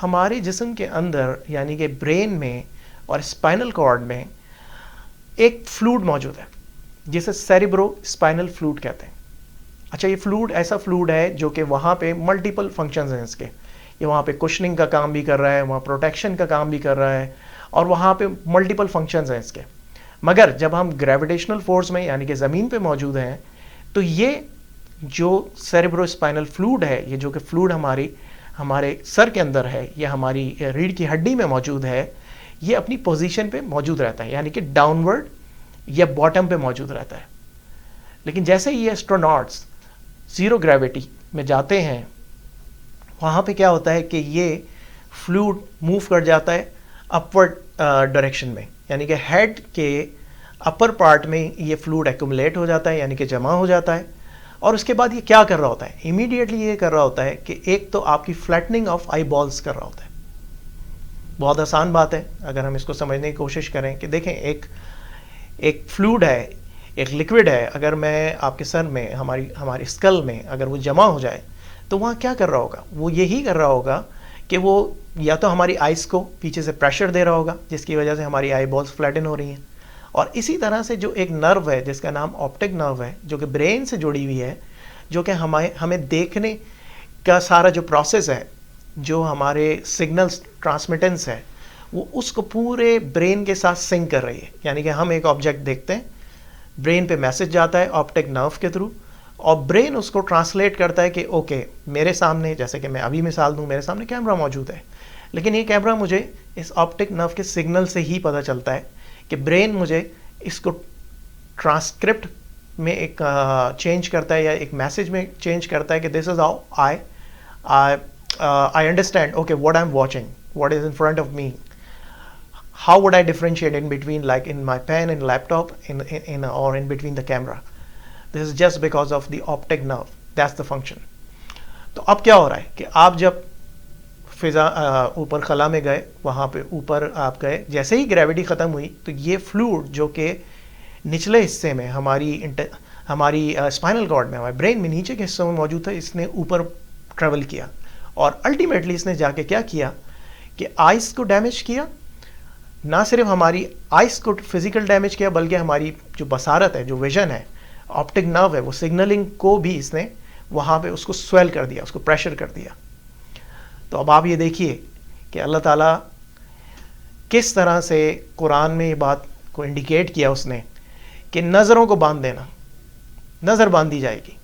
ہمارے جسم کے اندر یعنی کہ برین میں اور اسپائنل کارڈ میں ایک فلوئڈ موجود ہے جسے سیریبرو اسپائنل فلوئڈ کہتے ہیں. اچھا، یہ فلوئڈ ایسا فلوئڈ ہے جو کہ وہاں پہ ملٹیپل فنکشنز ہیں اس کے، یہ وہاں پہ کشننگ کا کام بھی کر رہا ہے, وہاں پروٹیکشن کا کام بھی کر رہا ہے, اور وہاں پہ ملٹیپل فنکشنز ہیں اس کے. مگر جب ہم گریویٹیشنل فورس میں یعنی کہ زمین پہ موجود ہیں تو یہ جو سیریبرو اسپائنل فلوئڈ ہے, یہ جو کہ فلوئڈ ہمارے سر کے اندر ہے, یہ ہماری ریڑھ کی ہڈی میں موجود ہے, یہ اپنی پوزیشن پہ موجود رہتا ہے یعنی کہ ڈاؤن ورڈ یا باٹم پہ موجود رہتا ہے. لیکن جیسے ہی یہ ایسٹروناٹس زیرو گریوٹی میں جاتے ہیں وہاں پہ کیا ہوتا ہے کہ یہ فلوئڈ موو کر جاتا ہے اپورڈ ڈائریکشن میں, یعنی کہ ہیڈ کے اپر پارٹ میں یہ فلوئڈ ایکومولیٹ ہو جاتا ہے یعنی کہ جمع ہو جاتا ہے. اور اس کے بعد یہ کیا کر رہا ہوتا ہے, امیڈیٹلی یہ کر رہا ہوتا ہے کہ ایک تو آپ کی فلیٹننگ آف آئی بالز کر رہا ہوتا ہے. بہت آسان بات ہے اگر ہم اس کو سمجھنے کی کوشش کریں کہ دیکھیں ایک فلوئڈ ہے, ایک لکوڈ ہے, اگر میں آپ کے سر میں ہماری اسکل میں اگر وہ جمع ہو جائے تو وہاں کیا کر رہا ہوگا, وہ یہی کر رہا ہوگا کہ وہ یا تو ہماری آئز کو پیچھے سے پریشر دے رہا ہوگا جس کی وجہ سے ہماری آئی بالز فلیٹن ہو رہی ہیں. اور اسی طرح سے جو ایک نرو ہے جس کا نام آپٹک نرو ہے جو کہ برین سے جڑی ہوئی ہے, جو کہ ہمیں دیکھنے کا سارا جو پروسیس ہے, جو ہمارے سگنلز ٹرانسمیٹنس ہے, وہ اس کو پورے برین کے ساتھ سنک کر رہی ہے. یعنی کہ ہم ایک آبجیکٹ دیکھتے ہیں, برین پہ میسج جاتا ہے آپٹک نرو کے تھرو, اور برین اس کو ٹرانسلیٹ کرتا ہے کہ اوکے میرے سامنے, جیسے کہ میں ابھی مثال دوں, میرے سامنے کیمرہ موجود ہے, لیکن یہ کیمرہ مجھے اس آپٹک نرو کے سگنل سے ہی پتہ چلتا ہے کہ برین مجھے اس کو ٹرانسکرپٹ میں ایک چینج کرتا ہے یا ایک میسج میں چینج کرتا ہے کہ this is how I understand okay what I am watching, what is in front of me, how would I differentiate in between, like in my pen and laptop or in between the camera. This is just because of the optic nerve. That's the function. تو اب کیا ہو رہا ہے کہ آپ جب فضا اوپر خلا میں گئے, وہاں پہ اوپر آپ گئے, جیسے ہی گریوٹی ختم ہوئی تو یہ فلوئڈ جو کہ نچلے حصے میں ہماری اسپائنل کارڈ میں, ہمارے برین میں نیچے کے حصوں میں موجود تھا, اس نے اوپر ٹریول کیا اور الٹیمیٹلی اس نے جا کے کیا کیا کہ آئز کو ڈیمیج کیا. نہ صرف ہماری آئز کو فزیکل ڈیمیج کیا بلکہ ہماری جو بصارت ہے, جو ویژن ہے, آپٹک نرو ہے, وہ سگنلنگ کو بھی اس نے وہاں پہ اس کو سویل کر دیا, اس کو پریشر کر دیا. تو اب آپ یہ دیکھیے کہ اللہ تعالیٰ کس طرح سے قرآن میں یہ بات کو انڈیکیٹ کیا اس نے کہ نظروں کو باندھ دینا, نظر باندھ دی جائے گی,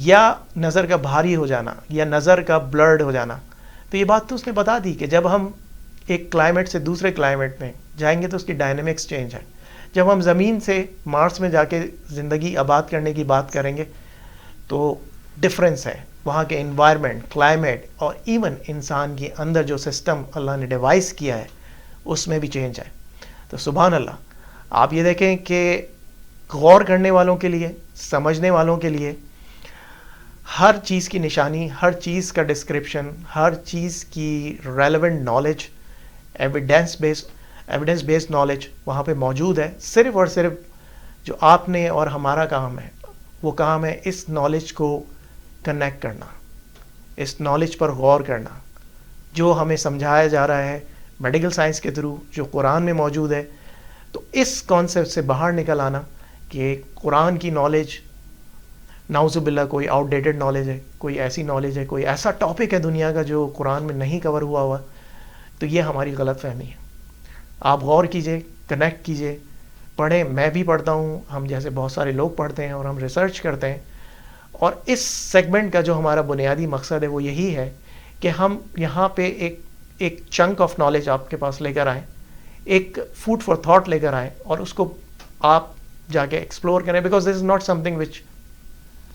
یا نظر کا بھاری ہو جانا, یا نظر کا بلرڈ ہو جانا. تو یہ بات تو اس نے بتا دی کہ جب ہم ایک کلائمیٹ سے دوسرے کلائمیٹ میں جائیں گے تو اس کی ڈائنامکس چینج ہے. جب ہم زمین سے مارس میں جا کے زندگی آباد کرنے کی بات کریں گے تو ڈفرینس ہے, وہاں کے انوائرمنٹ, کلائمیٹ, اور ایون انسان کے اندر جو سسٹم اللہ نے ڈیوائس کیا ہے اس میں بھی چینج ہے. تو سبحان اللہ, آپ یہ دیکھیں کہ غور کرنے والوں کے لیے, سمجھنے والوں کے لیے ہر چیز کی نشانی, ہر چیز کا ڈسکرپشن, ہر چیز کی relevant knowledge, evidence based knowledge وہاں پہ موجود ہے. صرف اور صرف جو آپ نے اور ہمارا کام ہے وہ کام ہے اس نالج کو کنیکٹ کرنا, اس نالج پر غور کرنا جو ہمیں سمجھایا جا رہا ہے میڈیکل سائنس کے تھرو, جو قرآن میں موجود ہے. تو اس کانسیپٹ سے باہر نکل آنا کہ قرآن کی نالج نعوذ باللہ کوئی آؤٹ ڈیٹڈ نالج ہے, کوئی ایسی نالج ہے, کوئی ایسا ٹاپک ہے دنیا کا جو قرآن میں نہیں کور ہوا, تو یہ ہماری غلط فہمی ہے. آپ غور کیجئے, کنیکٹ کیجئے, پڑھیں. میں بھی پڑھتا ہوں, ہم جیسے بہت سارے لوگ پڑھتے ہیں اور ہم ریسرچ کرتے ہیں. اور اس سیگمنٹ کا جو ہمارا بنیادی مقصد ہے وہ یہی ہے کہ ہم یہاں پہ ایک چنک آف نالج آپ کے پاس لے کر آئیں, ایک فوڈ فار تھاٹ لے کر آئیں, اور اس کو آپ جا کے ایکسپلور کریں. Because this is not some thing which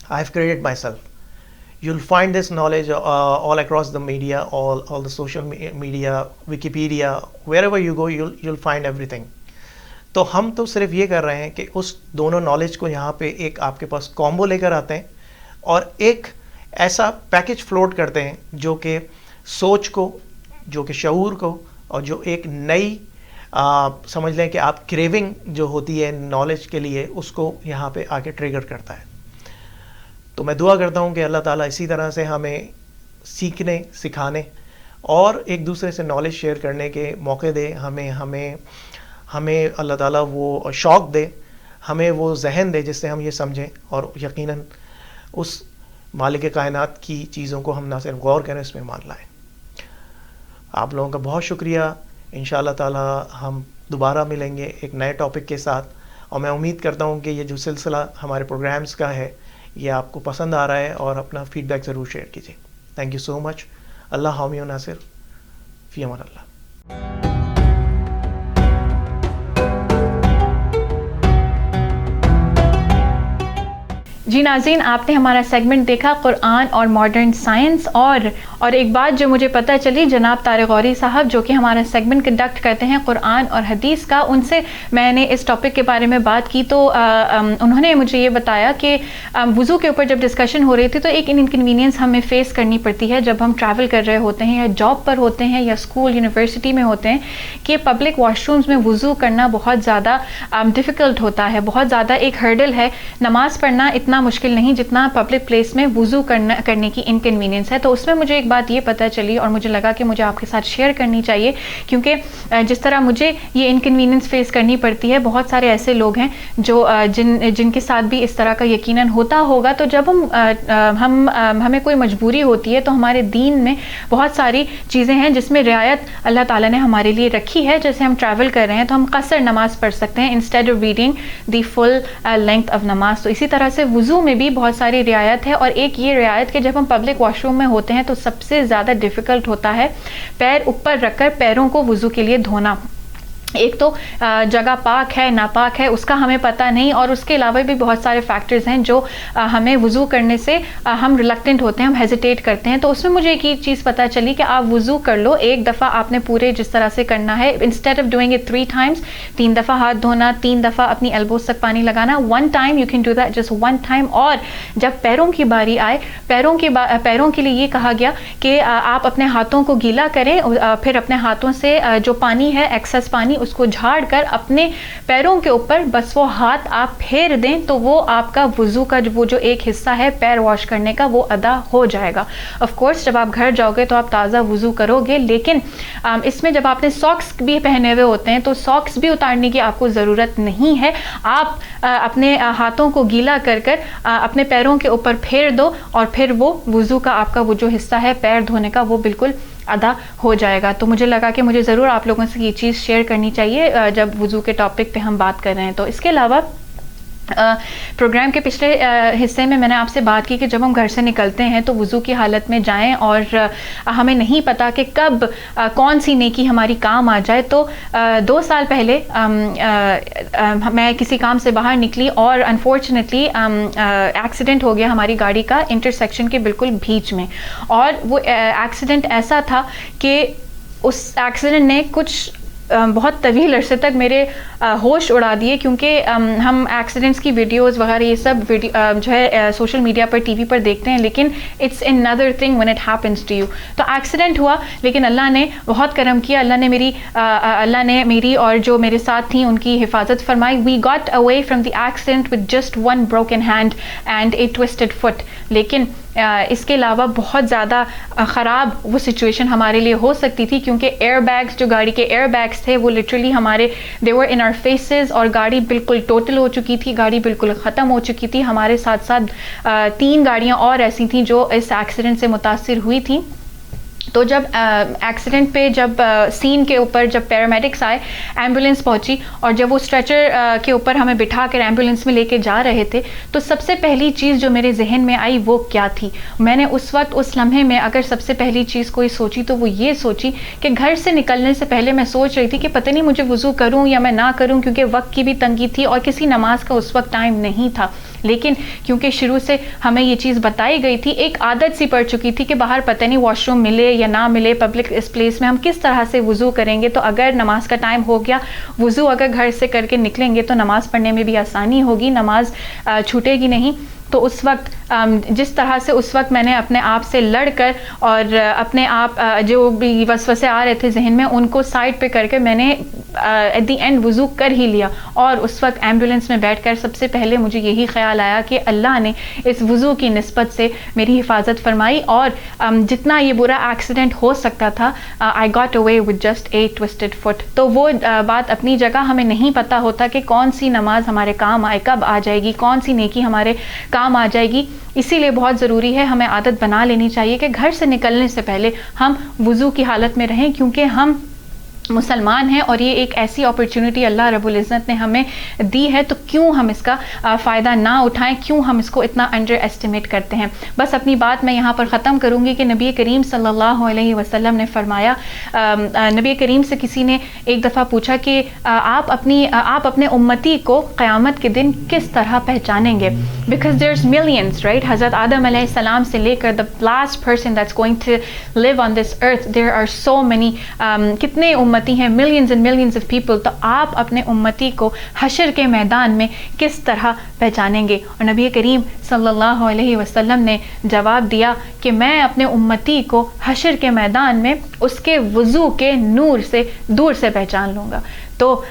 I have created my self. You'll find this knowledge all across the media, all the social media, Wikipedia, wherever you go, you'll find everything. تو ہم تو صرف یہ کر رہے ہیں کہ اس دونوں نالج کو یہاں پہ ایک آپ کے پاس کامبو لے کر آتے ہیں اور ایک ایسا پیکج فلوٹ کرتے ہیں جو کہ سوچ کو, جو کہ شعور کو, اور جو ایک نئی سمجھ لیں کہ آپ کریونگ جو ہوتی ہے نالج کے لیے اس کو یہاں پہ آ کے ٹریگر کرتا ہے. تو میں دعا کرتا ہوں کہ اللہ تعالیٰ اسی طرح سے ہمیں سیکھنے, سکھانے اور ایک دوسرے سے نالج شیئر کرنے کے موقع دے. ہمیں اللہ تعالیٰ وہ شوق دے, ہمیں وہ ذہن دے جس سے ہم یہ سمجھیں اور یقیناً اس مالک کائنات کی چیزوں کو ہم نہ صرف غور کریں, اس میں مان لائیں. آپ لوگوں کا بہت شکریہ. انشاءاللہ تعالی ہم دوبارہ ملیں گے ایک نئے ٹاپک کے ساتھ, اور میں امید کرتا ہوں کہ یہ جو سلسلہ ہمارے پروگرامز کا ہے یہ آپ کو پسند آ رہا ہے, اور اپنا فیڈ بیک ضرور شیئر کیجیے. تھینک یو سو مچ. اللہ حامی و ناصر. فی امان اللہ. جی ناظرین, آپ نے ہمارا سیگمنٹ دیکھا قرآن اور ماڈرن سائنس, اور ایک بات جو مجھے پتہ چلی, جناب طارق غوری صاحب جو کہ ہمارا سیگمنٹ کنڈکٹ کرتے ہیں قرآن اور حدیث کا, ان سے میں نے اس ٹاپک کے بارے میں بات کی تو انہوں نے مجھے یہ بتایا کہ وضو کے اوپر جب ڈسکشن ہو رہی تھی تو ایک انکنوینئنس ہمیں فیس کرنی پڑتی ہے جب ہم ٹریول کر رہے ہوتے ہیں یا جاب پر ہوتے ہیں یا اسکول یونیورسٹی میں ہوتے ہیں, کہ پبلک واش رومز میں وضو کرنا بہت زیادہ ڈیفیکلٹ ہوتا ہے, بہت زیادہ ایک ہرڈل ہے. نماز پڑھنا اتنا مشکل نہیں جتنا پبلک پلیس میں وضو کرنے کی انکنوینئنس ہے. تو اس میں مجھے ایک بات یہ پتہ چلی اور مجھے لگا کہ مجھے آپ کے ساتھ شیئر کرنی چاہیے, کیونکہ جس طرح مجھے یہ انکنوینئنس فیس کرنی پڑتی ہے, بہت سارے ایسے لوگ ہیں جو جن کے ساتھ بھی اس طرح کا یقیناً ہوتا ہوگا. تو جب ہمیں کوئی مجبوری ہوتی ہے تو ہمارے دین میں بہت ساری چیزیں ہیں جس میں رعایت اللہ تعالیٰ نے ہمارے لیے رکھی ہے. جیسے ہم ٹریول کر رہے ہیں تو ہم قصر نماز پڑھ سکتے ہیں instead of reading the full length of نماز. تو اسی طرح سے وضو میں بھی بہت ساری رعایت ہے, اور ایک یہ رعایت کہ جب ہم پبلک واش روم میں ہوتے ہیں تو سب سے زیادہ ڈیفیکلٹ ہوتا ہے پیر اوپر رکھ کر پیروں کو وضو کے لیے دھونا. ایک تو جگہ پاک ہے ناپاک ہے اس کا ہمیں پتہ نہیں, اور اس کے علاوہ بھی بہت سارے فیکٹرز ہیں جو ہمیں وضو کرنے سے ہم ریلکٹنٹ ہوتے ہیں, ہم ہیزیٹیٹ کرتے ہیں. تو اس میں مجھے ایک ہی چیز پتہ چلی کہ آپ وضو کر لو, ایک دفعہ آپ نے پورے جس طرح سے کرنا ہے, instead of doing it 3 times, 3 دفعہ ہاتھ دھونا, 3 دفعہ اپنی ایلبوز تک پانی لگانا, 1 time you can do that, just 1 time. اور جب پیروں کی باری آئے, پیروں کے لیے یہ کہا گیا کہ آپ اپنے ہاتھوں کو گیلا کریں, پھر اپنے ہاتھوں سے جو پانی ہے ایکسس پانی اس کو جھاڑ کر اپنے پیروں کے اوپر بس وہ ہاتھ آپ پھیر دیں تو وہ آپ کا وضو کا وہ جو ایک حصہ ہے پیر واش کرنے کا وہ ادا ہو جائے گا. آف کورس جب آپ گھر جاؤ گے تو آپ تازہ وضو کرو گے, لیکن اس میں جب آپ نے ساکس بھی پہنے ہوئے ہوتے ہیں تو ساکس بھی اتارنے کی آپ کو ضرورت نہیں ہے. آپ اپنے ہاتھوں کو گیلا کر اپنے پیروں کے اوپر پھیر دو, اور پھر وہ وضو کا آپ کا وہ جو حصہ ہے پیر دھونے کا وہ بالکل ادا ہو جائے گا. تو مجھے لگا کہ مجھے ضرور آپ لوگوں سے یہ چیز شیئر کرنی چاہیے جب وضو کے ٹاپک پہ ہم بات کر رہے ہیں. تو اس کے علاوہ پروگرام کے پچھلے حصے میں نے آپ سے بات کی کہ جب ہم گھر سے نکلتے ہیں تو وضو کی حالت میں جائیں, اور ہمیں نہیں پتا کہ کب کون سی نیکی ہماری کام آ جائے. تو 2 سال پہلے میں کسی کام سے باہر نکلی اور انفارچونیٹلی ایکسیڈنٹ ہو گیا ہماری گاڑی کا انٹرسیکشن کے بالکل بیچ میں. اور وہ ایکسیڈنٹ ایسا تھا کہ اس ایکسیڈنٹ نے کچھ بہت طویل عرصے تک میرے ہوش اڑا دیے, کیونکہ ہم ایکسیڈنٹس کی ویڈیوز وغیرہ یہ سب جو ہے سوشل میڈیا پر ٹی وی پر دیکھتے ہیں, لیکن it's another thing when it happens to you. تو ایکسیڈنٹ ہوا, لیکن اللہ نے بہت کرم کیا, اللہ نے میری اور جو میرے ساتھ تھیں ان کی حفاظت فرمائی. we got away from the accident with just 1 broken hand and a twisted foot. لیکن اس کے علاوہ بہت زیادہ خراب وہ سچویشن ہمارے لیے ہو سکتی تھی, کیونکہ ایئر بیگز جو گاڑی کے ایئر بیگز تھے وہ لٹرلی ہمارے they were in our faces, اور گاڑی بالکل ٹوٹل ہو چکی تھی, گاڑی بالکل ختم ہو چکی تھی. ہمارے ساتھ ساتھ 3 گاڑیاں اور ایسی تھیں جو اس ایکسیڈنٹ سے متاثر ہوئی تھیں. تو جب ایکسیڈنٹ پہ جب سین کے اوپر جب پیرامیڈکس آئے, ایمبولینس پہنچی, اور جب وہ اسٹریچر کے اوپر ہمیں بٹھا کر ایمبولینس میں لے کے جا رہے تھے, تو سب سے پہلی چیز جو میرے ذہن میں آئی وہ کیا تھی. میں نے اس وقت اس لمحے میں اگر سب سے پہلی چیز کوئی سوچی تو وہ یہ سوچی کہ گھر سے نکلنے سے پہلے میں سوچ رہی تھی کہ پتہ نہیں مجھے وضو کروں یا میں نہ کروں, کیونکہ وقت کی بھی تنگی تھی اور کسی نماز کا اس وقت ٹائم نہیں تھا. لیکن کیونکہ شروع سے ہمیں یہ چیز بتائی گئی تھی, ایک عادت سی پڑ چکی تھی کہ باہر پتہ نہیں واش روم ملے یا نہ ملے, پبلک اس پلیس میں ہم کس طرح سے وضو کریں گے. تو اگر نماز کا ٹائم ہو گیا, وضو اگر گھر سے کر کے نکلیں گے تو نماز پڑھنے میں بھی آسانی ہوگی, نماز چھوٹے گی نہیں. تو اس وقت جس طرح سے اس وقت میں نے اپنے آپ سے لڑ کر اور اپنے آپ جو بھی وسوسے آ رہے تھے ذہن میں ان کو سائڈ پہ کر کے میں نے ایٹ دی اینڈ وضو کر ہی لیا. اور اس وقت ایمبولینس میں بیٹھ کر سب سے پہلے مجھے یہی خیال آیا کہ اللہ نے اس وضو کی نسبت سے میری حفاظت فرمائی, اور جتنا یہ برا ایکسیڈنٹ ہو سکتا تھا I got away with just a toasted foot. تو وہ بات اپنی جگہ, ہمیں نہیں پتہ ہوتا کہ کون سی نماز ہمارے کام آئے, کب آ جائے گی, کون سی نیکی ہمارے کام کام آ جائے گی. اسی لیے بہت ضروری ہے, ہمیں عادت بنا لینی چاہیے کہ گھر سے نکلنے سے پہلے ہم وضو کی حالت میں رہیں, کیونکہ ہم مسلمان ہیں اور یہ ایک ایسی اپرچونٹی اللہ رب العزت نے ہمیں دی ہے, تو کیوں ہم اس کا فائدہ نہ اٹھائیں, کیوں ہم اس کو اتنا انڈر ایسٹیمیٹ کرتے ہیں. بس اپنی بات میں یہاں پر ختم کروں گی کہ نبی کریم صلی اللہ علیہ وسلم نے فرمایا, نبی کریم سے کسی نے ایک دفعہ پوچھا کہ آپ اپنے امتی کو قیامت کے دن کس طرح پہچانیں گے, because there is millions right. حضرت آدم علیہ السلام سے لے کر the last person that's going to live on this earth, there are so many کتنے امتی ہیں, millions and millions of people. تو آپ اپنے امتی کو حشر کے میدان میں کس طرح پہچانیں گے؟ اور نبی کریم صلی اللہ علیہ وسلم نے جواب دیا کہ میں اپنے امتی کو حشر کے میدان میں اس کے وضو کے نور سے دور سے پہچان لوں گا. تو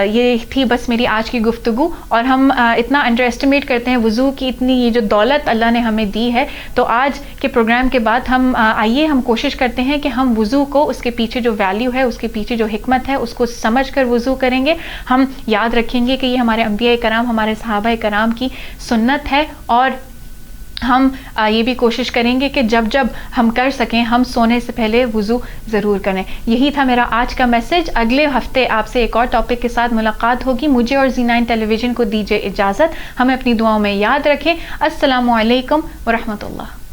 یہ تھی بس میری آج کی گفتگو. اور ہم اتنا انڈر ایسٹیمیٹ کرتے ہیں وضو کی, اتنی یہ جو دولت اللہ نے ہمیں دی ہے. تو آج کے پروگرام کے بعد ہم آئیے ہم کوشش کرتے ہیں کہ ہم وضو کو, اس کے پیچھے جو ویلیو ہے, اس کے پیچھے جو حکمت ہے, اس کو سمجھ کر وضو کریں گے. ہم یاد رکھیں گے کہ یہ ہمارے انبیاء کرام, ہمارے صحابہ کرام کی سنت ہے, اور ہم یہ بھی کوشش کریں گے کہ جب ہم کر سکیں ہم سونے سے پہلے وضو ضرور کریں. یہی تھا میرا آج کا میسج. اگلے ہفتے آپ سے ایک اور ٹاپک کے ساتھ ملاقات ہوگی. مجھے اور Z9 ٹیلی ویژن کو دیجیے اجازت. ہمیں اپنی دعاؤں میں یاد رکھیں. السلام علیکم ورحمۃ اللہ.